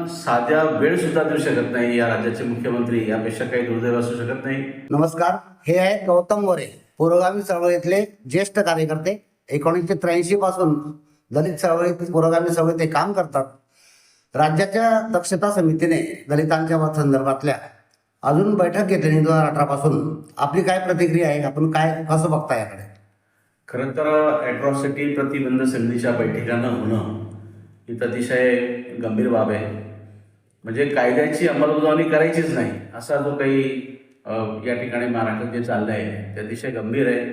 साध्या वेळ सुद्धा देऊ शकत नाही या राज्याचे मुख्यमंत्री, यापेक्षा काही दुर्दैव असू शकत नाही. नमस्कार, हे आहेत गौतम मोरे, पुरोगामी चळवळीतले ज्येष्ठ कार्यकर्ते. 1983 पासून दलित चळवळीत, पुरोगामी चळवळीत ते काम करतात. राज्याच्या दक्षता समितीने दलितांच्या संदर्भातल्या अजून बैठक घेतली 2018 पासून. आपली काय प्रतिक्रिया आहे? आपण कसं बघता याकडे? खरं तर ॲट्रॉसिटी प्रतिबंध समितीच्या बैठका न होणं ही अतिशय गंभीर बाब आहे. म्हणजे कायद्याची अंमलबजावणी करायचीच नाही असा जो काही या ठिकाणी महाराष्ट्रात जे चाललं आहे ते अतिशय गंभीर आहे.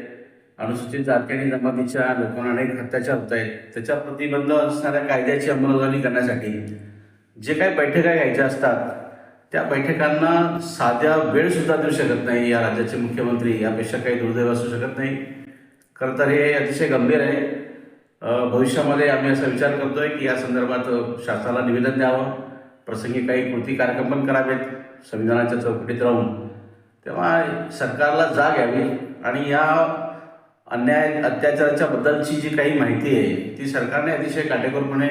अनुसूचित जाती आणि जमातीच्या लोकांना अनेक अत्याचार होत आहेत. त्याच्या प्रतिबंध असणाऱ्या कायद्याची अंमलबजावणी करण्यासाठी जे काही बैठका घ्यायच्या असतात त्या बैठकांना साध्या वेळ सुद्धा देऊ शकत नाही या राज्याचे मुख्यमंत्री, यापेक्षा काही दुर्दैव असू शकत नाही. खरं तर हे अतिशय गंभीर आहे. भविष्यामध्ये आम्ही असा विचार करतोय की या संदर्भात शासनाला निवेदन द्यावं, प्रसंगी काही कृती कार्यक्रम पण करावेत संविधानाच्या चौकटीत राहून. तेव्हा सरकारला जाग यावी आणि या अन्याय अत्याचाराच्या बद्दलची जी काही माहिती आहे ती सरकारने अतिशय काटेकोरपणे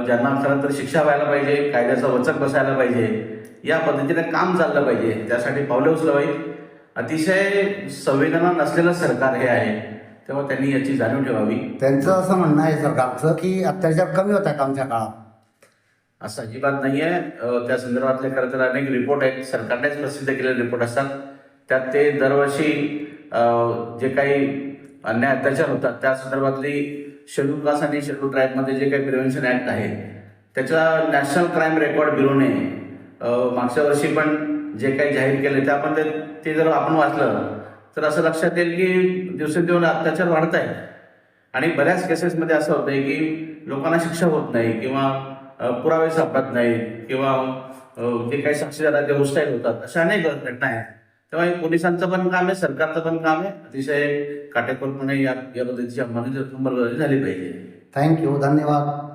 ज्यांना खरं तर शिक्षा व्हायला पाहिजे, कायद्याचा वचक बसायला पाहिजे, या पद्धतीने काम चाललं पाहिजे, त्यासाठी पावले उचलावी. अतिशय संवेदना नसलेलं सरकार हे आहे, तेव्हा त्यांनी याची जाणीव ठेवावी. त्यांचं असं म्हणणं आहे सरकारचं की अत्याचार कमी होत आहेत आमच्या काळात. असं अजिबात नाही आहे. त्या संदर्भातले खरं तर अनेक रिपोर्ट आहेत, सरकारनेच प्रसिद्ध केलेले रिपोर्ट असतात. त्यात ते दरवर्षी जे काही अन्याय अत्याचार होतात त्या संदर्भातली शेड्यूल कास्ट आणि शेड्यूल ट्राईबमध्ये जे काही प्रिव्हेन्शन ॲक्ट आहे त्याच्या नॅशनल क्राईम रेकॉर्ड ब्युरोने मागच्या वर्षी पण जे काही जाहीर केले त्या पण ते जर आपण वाचलं तर असं लक्षात येईल की दिवसेंदिवस अत्याचार वाढत आहेत. आणि बऱ्याच केसेसमध्ये असं होतं आहे की लोकांना शिक्षा होत नाही किंवा पुरावे सापडत नाही किंवा जे काही साक्षीदार आहेत ते हुसटाईल होतात. अशा अनेक घटना आहेत. तेव्हा हे पोलिसांचं पण काम आहे, सरकारचं पण काम आहे. अतिशय काटेकोरपणे या पद्धतीची अंमलबजावणी झाली पाहिजे. थँक्यू, धन्यवाद.